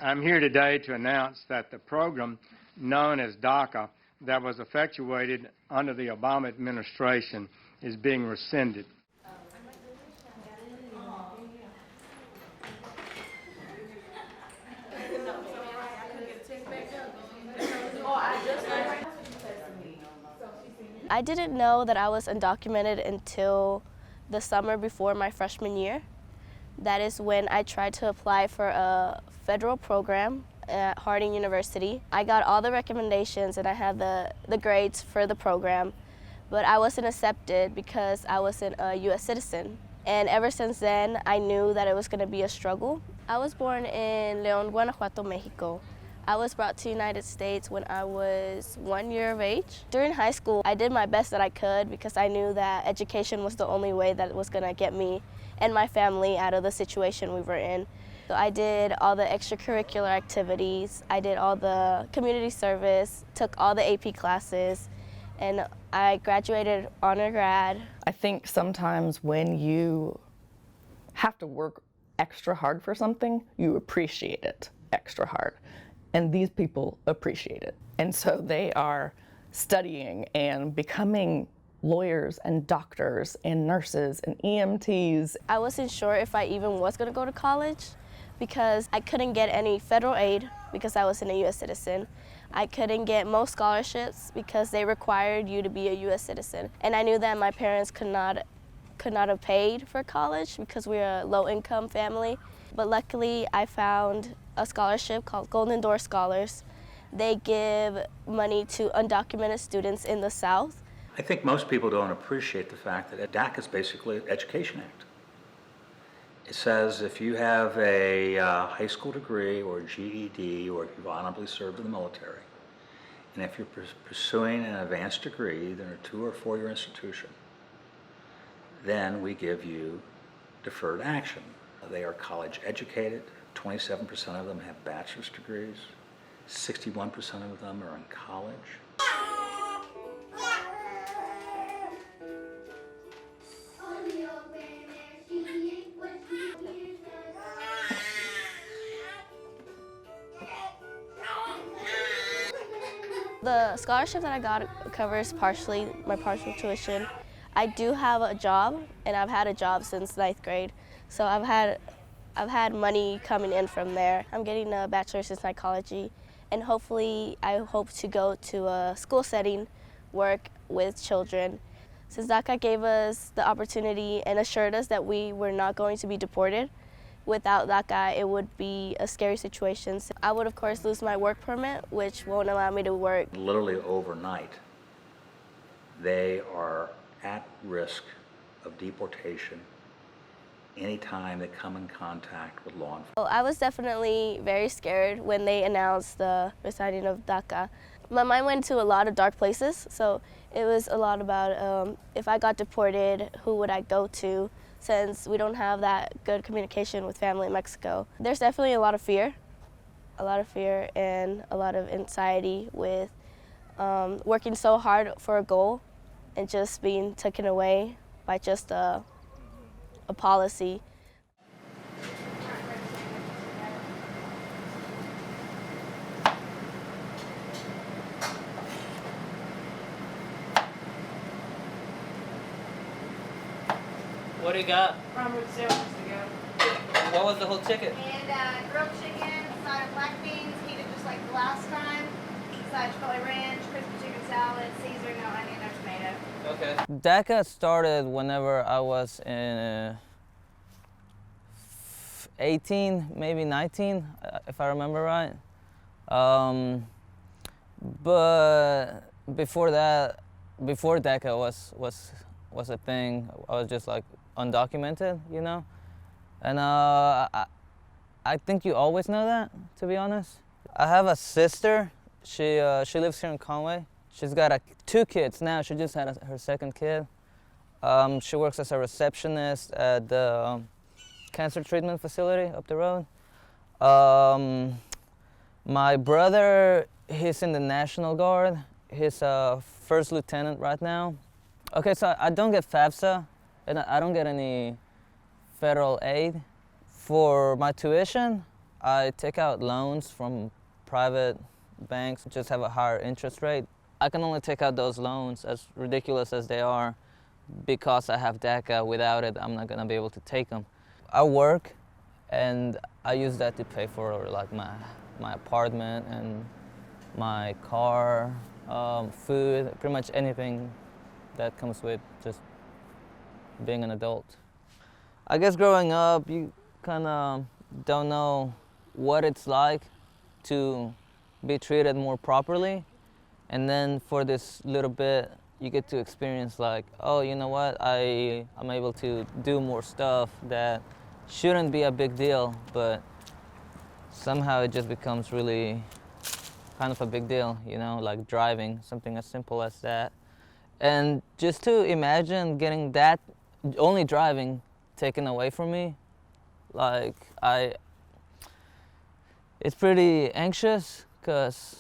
I'm here today to announce that the program known as DACA that was effectuated under the Obama administration is being rescinded. I didn't know that I was undocumented until the summer before my freshman year. That is when I tried to apply for a federal program at Harding University. I got all the recommendations and I had the grades for the program, but I wasn't accepted because I wasn't a U.S. citizen. And ever since then, I knew that it was going to be a struggle. I was born in León, Guanajuato, Mexico. I was brought to the United States when I was 1 year of age. During high school, I did my best that I could because I knew that education was the only way that was going to get me and my family out of the situation we were in. So I did all the extracurricular activities, I did all the community service, took all the AP classes, and I graduated honor grad. I think sometimes when you have to work extra hard for something, you appreciate it extra hard. And these people appreciate it. And so they are studying and becoming lawyers and doctors and nurses and EMTs. I wasn't sure if I even was going to go to college because I couldn't get any federal aid because I wasn't a U.S. citizen. I couldn't get most scholarships because they required you to be a U.S. citizen. And I knew that my parents could not have paid for college because we're a low-income family. But luckily, I found a scholarship called Golden Door Scholars. They give money to undocumented students in the South. I think most people don't appreciate the fact that DACA is basically an Education Act. It says if you have a high school degree or GED, or if you've honorably served in the military, and if you're pursuing an advanced degree, either in a 2 or 4 year institution, then we give you deferred action. They are college educated. 27% of them have bachelor's degrees. 61% of them are in college. The scholarship that I got covers partially my partial tuition. I do have a job, and I've had a job since 9th grade, so I've had money coming in from there. I'm getting a bachelor's in psychology, and hopefully I hope to go to a school setting, work with children. Since DACA gave us the opportunity and assured us that we were not going to be deported, without DACA it would be a scary situation. So I would of course lose my work permit, which won't allow me to work. Literally overnight, they are at risk of deportation anytime they come in contact with law enforcement. Well, I was definitely very scared when they announced the rescinding of DACA. My mind went to a lot of dark places, so it was a lot about if I got deported, who would I go to, since we don't have that good communication with family in Mexico. There's definitely a lot of fear and a lot of anxiety with working so hard for a goal and just being taken away by just a policy. What do you got? Robert sandwiches to go. What was the whole ticket? And grilled chicken, side of black beans, heated just like the last time. Side of chipotle ranch, crispy chicken salad, Caesar, no onion, no tomato. Okay. DACA started whenever I was in 18, maybe 19, if I remember right. But before that, before DACA was a thing, I was just like undocumented, you know? And I think you always know that, to be honest. I have a sister. She lives here in Conway. She's got 2 kids now. She just had her 2nd kid. She works as a receptionist at the cancer treatment facility up the road. My brother, he's in the National Guard. He's a 1st lieutenant right now. Okay, so I don't get FAFSA, and I don't get any federal aid. For my tuition, I take out loans from private banks, just have a higher interest rate. I can only take out those loans, as ridiculous as they are, because I have DACA. Without it, I'm not gonna be able to take them. I work, and I use that to pay for like my apartment and my car, food, pretty much anything that comes with just being an adult. I guess growing up, you kind of don't know what it's like to be treated more properly. And then for this little bit, you get to experience like, oh, you know what, I'm able to do more stuff that shouldn't be a big deal, but somehow it just becomes really kind of a big deal, you know, like driving, something as simple as that. And just to imagine getting that, only driving, taken away from me, like it's pretty anxious, because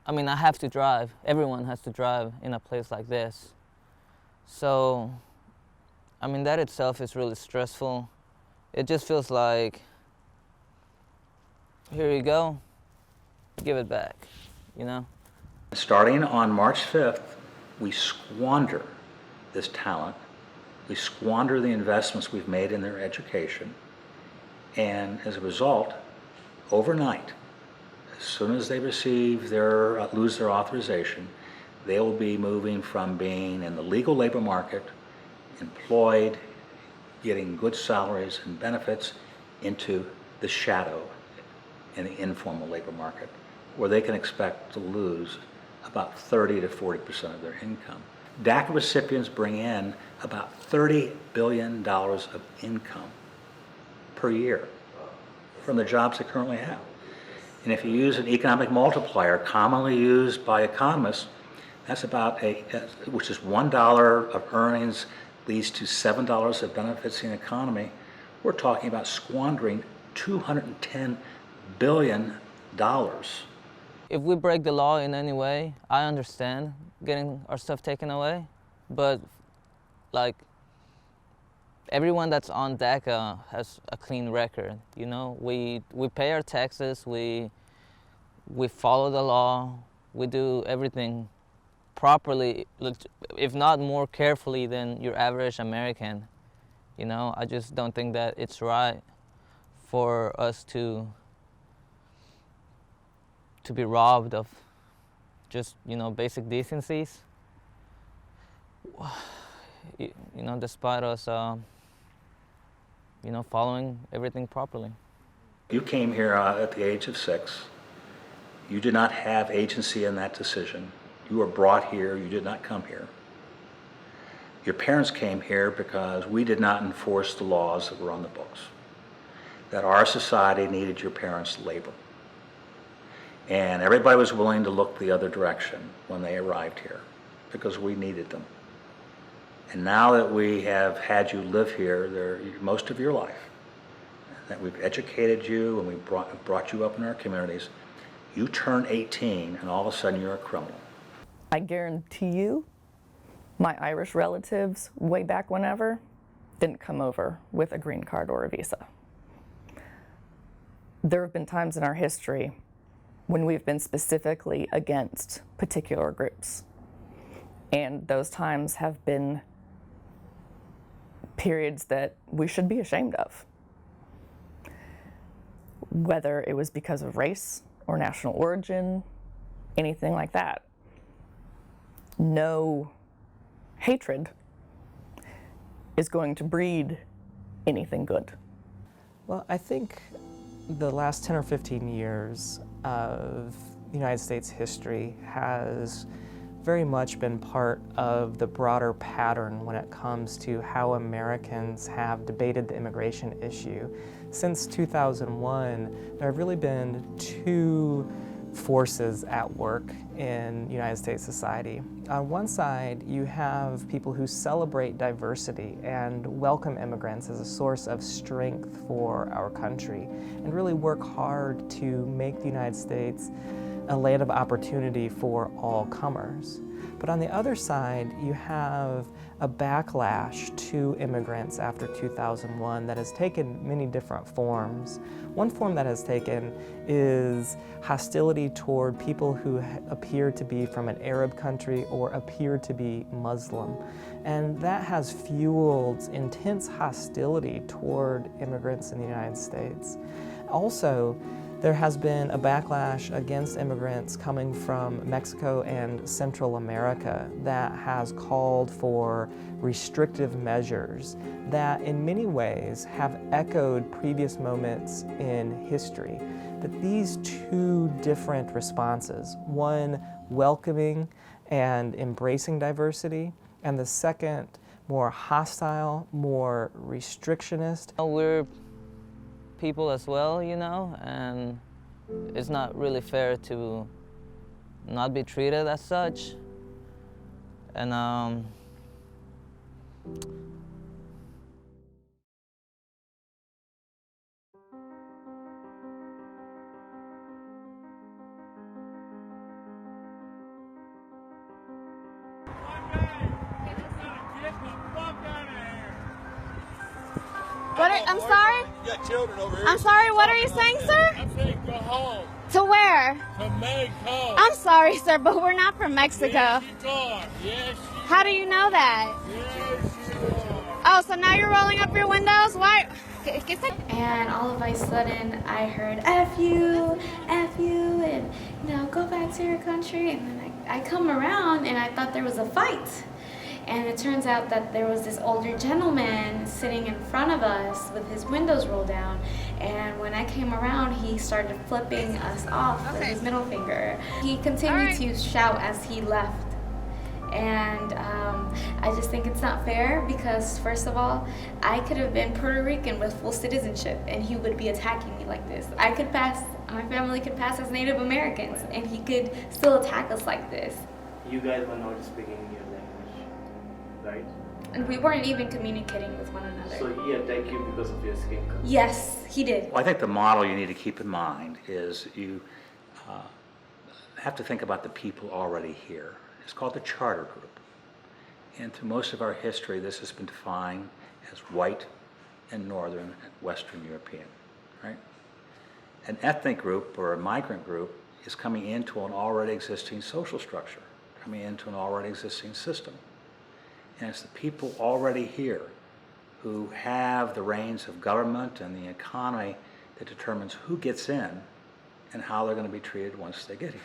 I mean, I have to drive. Everyone has to drive in a place like this. So, I mean, that itself is really stressful. It just feels like, here you go, give it back, you know? Starting on March 5th, we squander this talent. We squander the investments we've made in their education. And as a result, overnight, as soon as they receive lose their authorization, they will be moving from being in the legal labor market, employed, getting good salaries and benefits, into the shadow in the informal labor market, where they can expect to lose about 30 to 40% of their income. DACA recipients bring in about $30 billion of income per year from the jobs they currently have. And if you use an economic multiplier commonly used by economists, that's about which is $1 of earnings leads to $7 of benefits in the economy. We're talking about squandering $210 billion. If we break the law in any way, I understand getting our stuff taken away, but like everyone that's on DACA has a clean record. You know, we pay our taxes, we follow the law, we do everything properly, if not more carefully than your average American. You know, I just don't think that it's right for us to be robbed of just, you know, basic decencies. You know, despite us, you know, following everything properly. You came here at the age of 6. You did not have agency in that decision. You were brought here, you did not come here. Your parents came here because we did not enforce the laws that were on the books, that our society needed your parents' labor. And everybody was willing to look the other direction when they arrived here because we needed them. And now that we have had you live here most of your life, that we've educated you and we brought you up in our communities, you turn 18 and all of a sudden you're a criminal. I guarantee you, my Irish relatives, way back whenever, didn't come over with a green card or a visa. There have been times in our history when we've been specifically against particular groups. And those times have been periods that we should be ashamed of. Whether it was because of race or national origin, anything like that. No hatred is going to breed anything good. Well, I think the last 10 or 15 years of the United States history has very much been part of the broader pattern when it comes to how Americans have debated the immigration issue. Since 2001, there have really been two forces at work in United States society. On one side, you have people who celebrate diversity and welcome immigrants as a source of strength for our country and really work hard to make the United States a land of opportunity for all comers. But on the other side, you have a backlash to immigrants after 2001 that has taken many different forms. One form that has taken is hostility toward people who appear to be from an Arab country or appear to be Muslim. And that has fueled intense hostility toward immigrants in the United States. Also, there has been a backlash against immigrants coming from Mexico and Central America that has called for restrictive measures that in many ways have echoed previous moments in history. But these two different responses, one welcoming and embracing diversity, and the second more hostile, more restrictionist. We're people as well, you know, and it's not really fair to not be treated as such. And What I'm sorry? You got children over here. I'm sorry, what are you saying, sir? I'm saying go home. To where? To Mexico. I'm sorry, sir, but we're not from Mexico. Yes, you are. Yes, How do you know that? yes, you are. Oh, so now you're rolling up your windows? Why? And all of a sudden I heard F you, and go back to your country. And then I come around and I thought there was a fight. And it turns out that there was this older gentleman sitting in front of us with his windows rolled down. And when I came around, he started flipping us off with his middle finger. He continued to shout as he left. And I just think it's not fair because, first of all, I could have been Puerto Rican with full citizenship and he would be attacking me like this. My family could pass as Native Americans and he could still attack us like this. You guys were not speaking your language, right? And we weren't even communicating with one another. So he attacked you because of your skin color? Yes, he did. Well, I think the model you need to keep in mind is you have to think about the people already here. It's called the Charter Group. And through most of our history, this has been defined as white and Northern and Western European, right? An ethnic group or a migrant group is coming into an already existing social structure, coming into an already existing system. And it's the people already here who have the reins of government and the economy that determines who gets in and how they're going to be treated once they get here.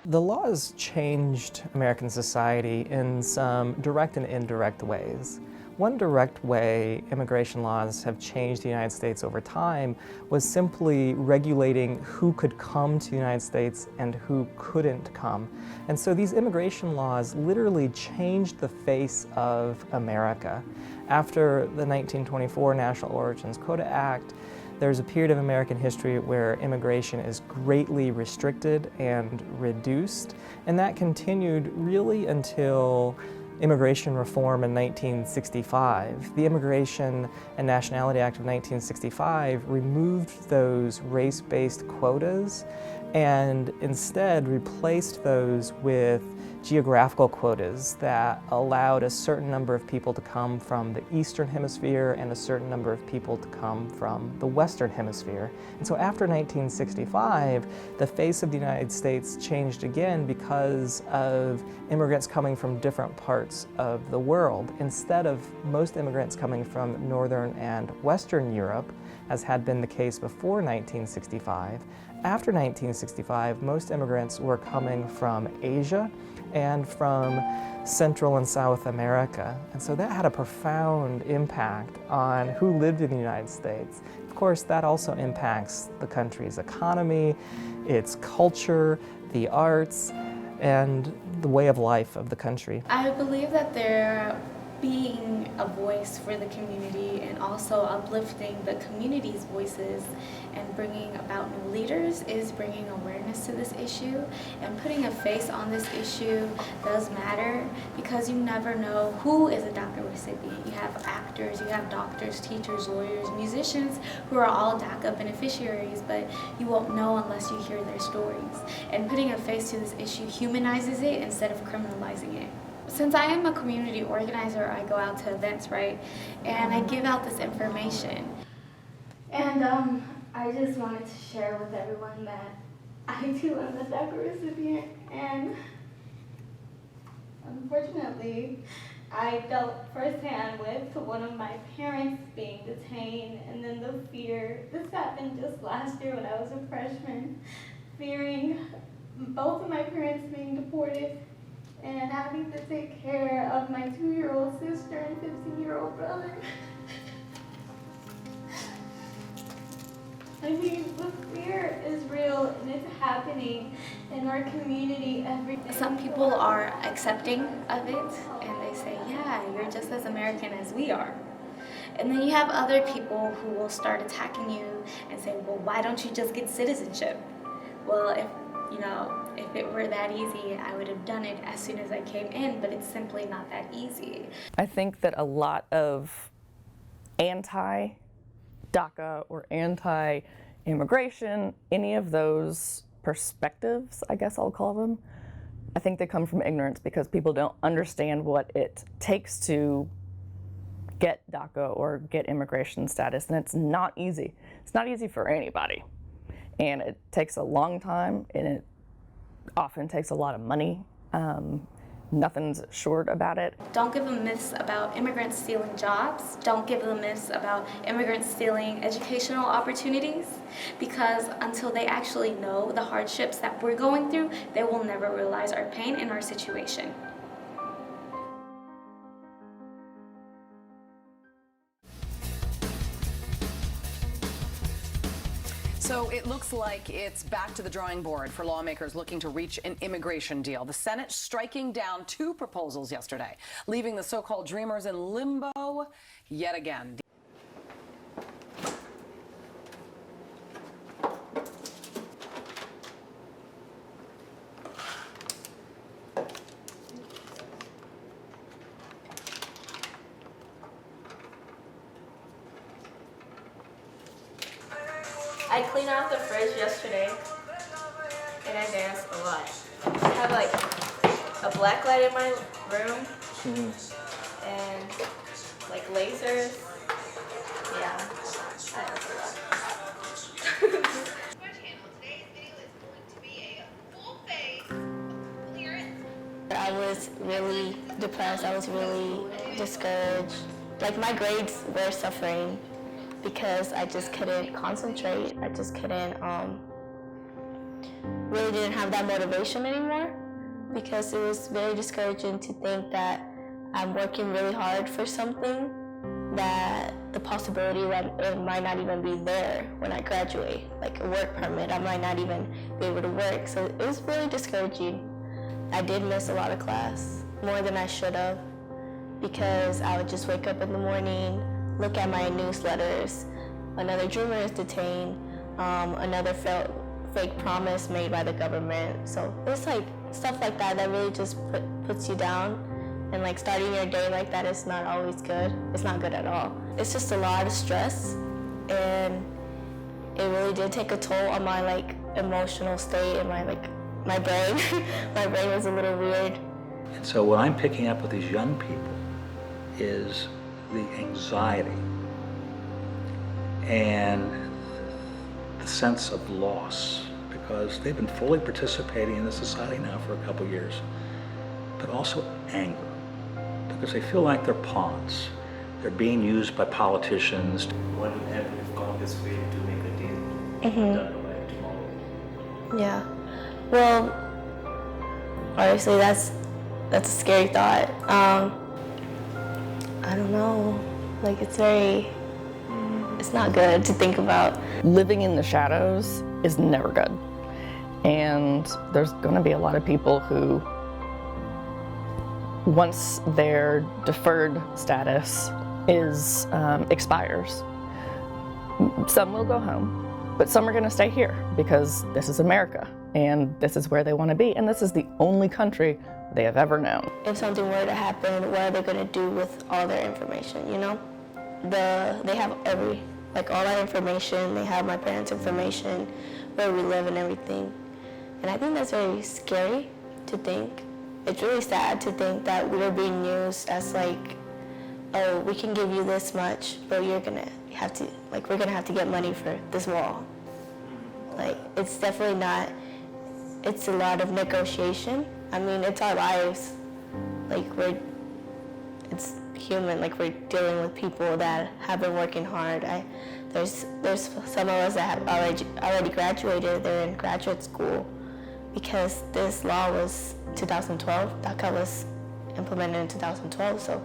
The laws changed American society in some direct and indirect ways. One direct way immigration laws have changed the United States over time was simply regulating who could come to the United States and who couldn't come. And so these immigration laws literally changed the face of America. After the 1924 National Origins Quota Act, there's a period of American history where immigration is greatly restricted and reduced, and that continued really until immigration reform in 1965. The Immigration and Nationality Act of 1965 removed those race-based quotas and instead replaced those with geographical quotas that allowed a certain number of people to come from the Eastern Hemisphere and a certain number of people to come from the Western Hemisphere. And so after 1965, the face of the United States changed again because of immigrants coming from different parts of the world. Instead of most immigrants coming from Northern and Western Europe, as had been the case before 1965, after 1965, most immigrants were coming from Asia and from Central and South America. And so that had a profound impact on who lived in the United States. Of course, that also impacts the country's economy, its culture, the arts, and the way of life of the country. I believe that there being a voice for the community and also uplifting the community's voices and bringing about new leaders is bringing awareness to this issue, and putting a face on this issue does matter because you never know who is a DACA recipient. You have actors, you have doctors, teachers, lawyers, musicians who are all DACA beneficiaries, but you won't know unless you hear their stories. And putting a face to this issue humanizes it instead of criminalizing it. Since I am a community organizer, I go out to events, right? And I give out this information. And I just wanted to share with everyone that I too am a DACA recipient, and unfortunately, I dealt firsthand with one of my parents being detained, and then the fear. This happened just last year when I was a freshman, fearing both of my parents being deported and having to take care of my 2-year-old sister and 15-year-old brother. I mean, the fear is real and it's happening in our community every day. Some people are accepting of it and they say, yeah, you're just as American as we are. And then you have other people who will start attacking you and say, well, why don't you just get citizenship? Well, if it were that easy, I would have done it as soon as I came in, but it's simply not that easy. I think that a lot of anti-DACA or anti-immigration, any of those perspectives, I guess I'll call them, I think they come from ignorance because people don't understand what it takes to get DACA or get immigration status, and it's not easy. It's not easy for anybody. And it takes a long time, and it often takes a lot of money. Nothing's short about it. Don't give them myths about immigrants stealing jobs. Don't give them myths about immigrants stealing educational opportunities, because until they actually know the hardships that we're going through, they will never realize our pain and our situation. So it looks like it's back to the drawing board for lawmakers looking to reach an immigration deal. The Senate striking down 2 proposals yesterday, leaving the so-called dreamers in limbo yet again. I cleaned out the fridge yesterday, and I danced a lot. I have like a black light in my room, and like lasers. Yeah, I dance a lot. I was really depressed. I was really discouraged. Like my grades were suffering because I just couldn't concentrate. I just couldn't, really didn't have that motivation anymore, because it was very discouraging to think that I'm working really hard for something that the possibility that it might not even be there when I graduate, like a work permit. I might not even be able to work. So it was really discouraging. I did miss a lot of class, more than I should have, because I would just wake up in the morning, look at my newsletters, another dreamer is detained, another fake promise made by the government. So it's like stuff like that that really just puts you down. And like starting your day like that is not always good. It's not good at all. It's just a lot of stress, and it really did take a toll on my like emotional state and my brain. My brain was a little weird. And so what I'm picking up with these young people is the anxiety and the sense of loss, because they've been fully participating in the society now for a couple years, but also anger, because they feel like they're pawns. They're being used by politicians. What if Congress failed to make a deal? Done by tomorrow? Yeah. Well, obviously that's a scary thought. I don't know. Like it's not good to think about. Living in the shadows is never good. And there's going to be a lot of people who once their deferred status expires. Some will go home, but some are going to stay here because this is America and this is where they want to be, and this is the only country they have ever known. If something were to happen, what are they going to do with all their information, you know? They have all our information, they have my parents' information, where we live and everything. And I think that's very scary to think. It's really sad to think that we are being used as like, oh, we can give you this much, but we're gonna have to get money for this wall. Like, it's definitely not, it's a lot of negotiation. I mean, it's our lives. Like, it's human, like we're dealing with people that have been working hard. There's some of us that have already graduated, they're in graduate school, because this law was 2012, DACA was implemented in 2012, so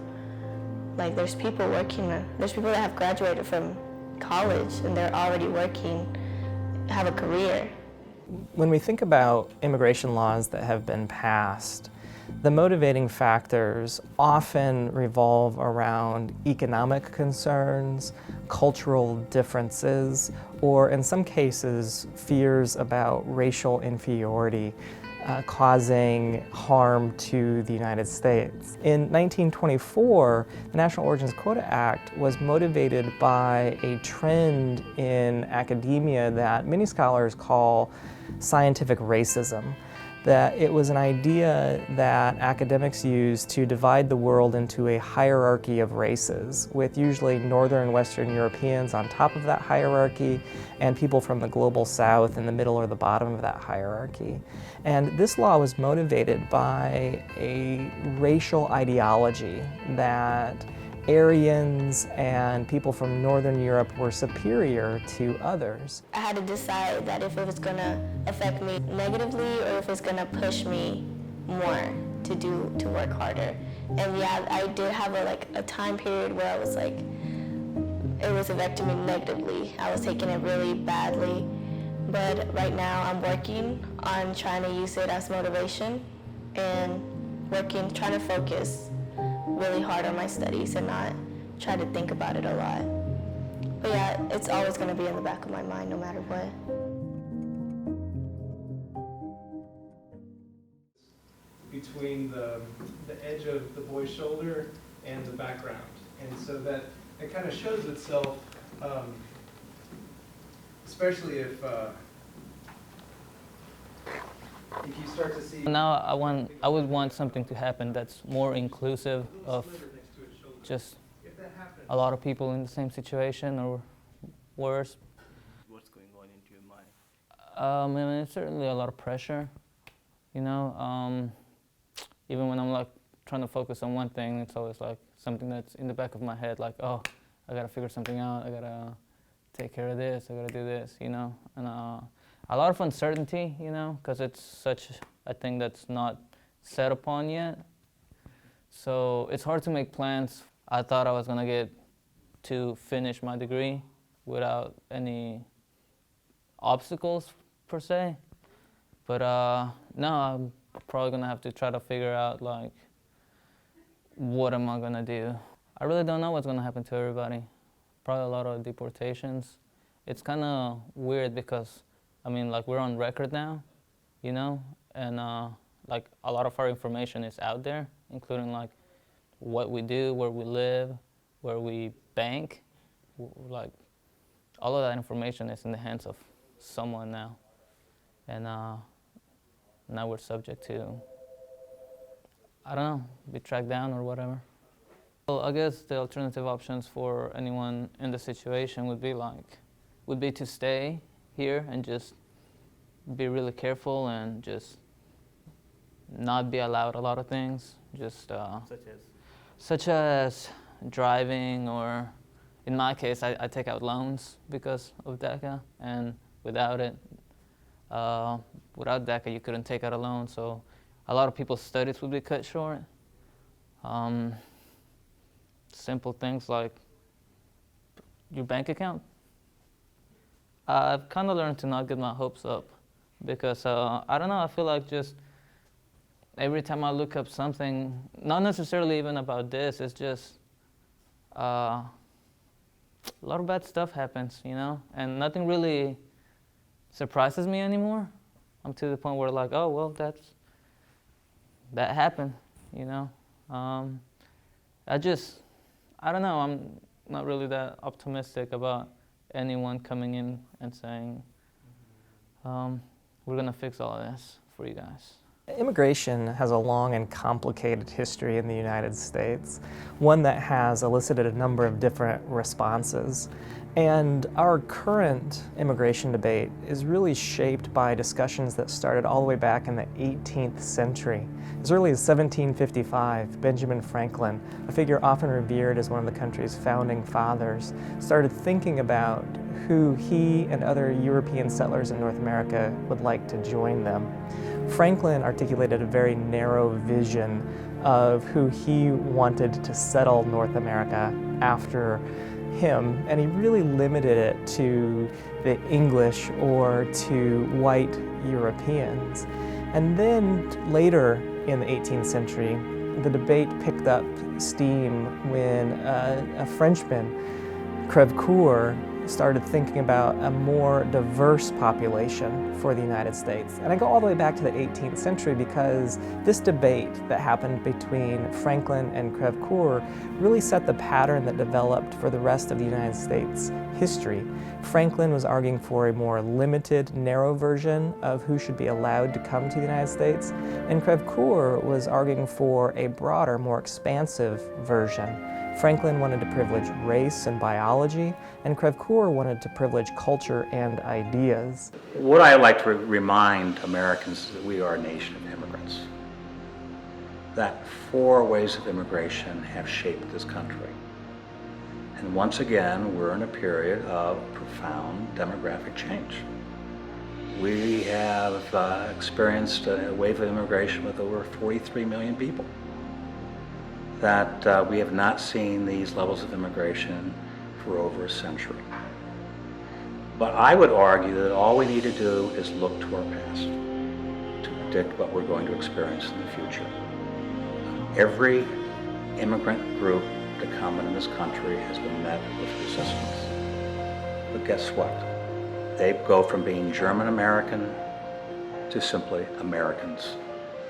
like there's people that have graduated from college and they're already working, have a career. When we think about immigration laws that have been passed, the motivating factors often revolve around economic concerns, cultural differences, or in some cases, fears about racial inferiority causing harm to the United States. In 1924, the National Origins Quota Act was motivated by a trend in academia that many scholars call scientific racism. That it was an idea that academics used to divide the world into a hierarchy of races, with usually Northern and Western Europeans on top of that hierarchy, and people from the global South in the middle or the bottom of that hierarchy. And this law was motivated by a racial ideology that Aryans and people from Northern Europe were superior to others. I had to decide that if it was going to affect me negatively or if it's going to push me more to work harder. And yeah, I did have a time period where I was like, it was affecting me negatively. I was taking it really badly. But right now I'm working on trying to use it as motivation and trying to focus really hard on my studies and not try to think about it a lot. But yeah, it's always going to be in the back of my mind no matter what. Between the edge of the boy's shoulder and the background. And so that it kind of shows itself, especially if you start to see... Now I would want something to happen that's more inclusive of just a lot of people in the same situation or worse. What's going on into your mind? I mean, it's certainly a lot of pressure, you know. Even when I'm trying to focus on one thing, it's always something that's in the back of my head, oh, I gotta figure something out, I gotta take care of this, I gotta do this, you know. And a lot of uncertainty, you know, because it's such a thing that's not set upon yet. So it's hard to make plans. I thought I was gonna get to finish my degree without any obstacles per se, but no, I'm probably gonna have to try to figure out what am I gonna do. I really don't know what's gonna happen to everybody. Probably a lot of deportations. It's kind of weird because I mean, we're on record now, you know, and a lot of our information is out there, including what we do, where we live, where we bank. All of that information is in the hands of someone now, and now we're subject to, I don't know, be tracked down or whatever. Well, I guess the alternative options for anyone in the situation would be to stay here and just be really careful and just not be allowed a lot of things, just such as driving, or in my case, I take out loans because of DACA, and without DACA, you couldn't take out a loan, so a lot of people's studies would be cut short. Simple things like your bank account. I've kind of learned to not get my hopes up because, I don't know, I feel like just every time I look up something, not necessarily even about this, it's just a lot of bad stuff happens, you know, and nothing really surprises me anymore. I'm to the point where like, oh, well, that happened, you know. I don't know, I'm not really that optimistic about anyone coming in and saying, we're gonna fix all of this for you guys. Immigration has a long and complicated history in the United States, one that has elicited a number of different responses. And our current immigration debate is really shaped by discussions that started all the way back in the 18th century. As early as 1755, Benjamin Franklin, a figure often revered as one of the country's founding fathers, started thinking about who he and other European settlers in North America would like to join them. Franklin articulated a very narrow vision of who he wanted to settle North America after him, and he really limited it to the English or to white Europeans. And then later in the 18th century, the debate picked up steam when a Frenchman, Crèvecoeur, started thinking about a more diverse population for the United States. And I go all the way back to the 18th century because this debate that happened between Franklin and Crèvecoeur really set the pattern that developed for the rest of the United States history. Franklin was arguing for a more limited, narrow version of who should be allowed to come to the United States, and Crèvecoeur was arguing for a broader, more expansive version. Franklin wanted to privilege race and biology, and Crèvecoeur wanted to privilege culture and ideas. What I like to remind Americans is that we are a nation of immigrants. That 4 ways of immigration have shaped this country. And once again, we're in a period of profound demographic change. We have experienced a wave of immigration with over 43 million people. That we have not seen these levels of immigration for over a century. But I would argue that all we need to do is look to our past to predict what we're going to experience in the future. Every immigrant group to come into this country has been met with resistance. But guess what? They go from being German American to simply Americans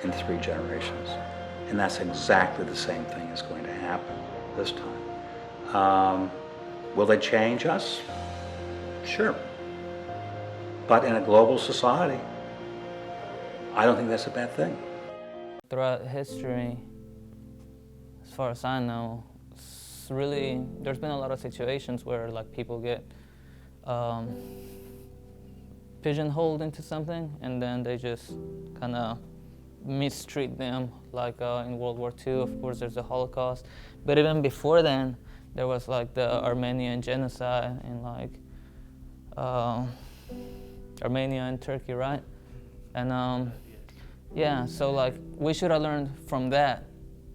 in 3 generations. And that's exactly the same thing is going to happen this time. Will they change us? Sure. But in a global society, I don't think that's a bad thing. Throughout history, as far as I know, there's been a lot of situations where like people get pigeonholed into something, and then they just kind of mistreat them, like in World War II, of course, there's the Holocaust. But even before then, there was like the Armenian genocide in like Armenia and Turkey, right? And yeah, so like we should have learned from that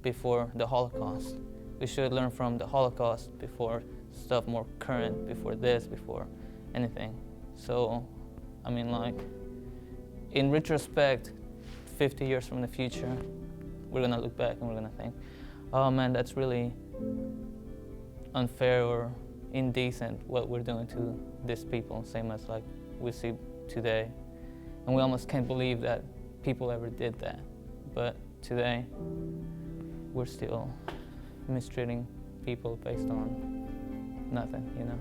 before the Holocaust. We should learn from the Holocaust before stuff more current, before this, before anything. So, I mean, like, in retrospect, 50 years from the future, we're gonna look back and we're gonna think, oh man, that's really unfair or indecent what we're doing to these people, same as like we see today. And we almost can't believe that people ever did that. But today, we're still mistreating people based on nothing, you know?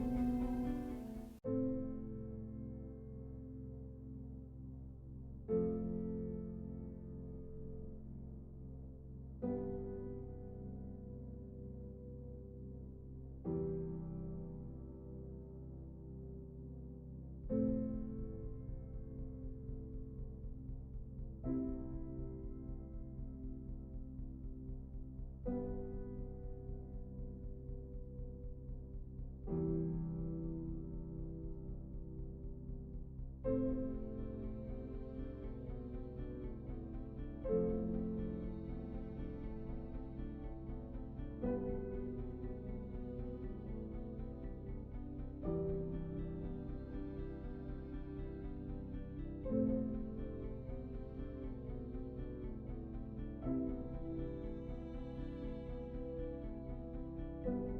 you.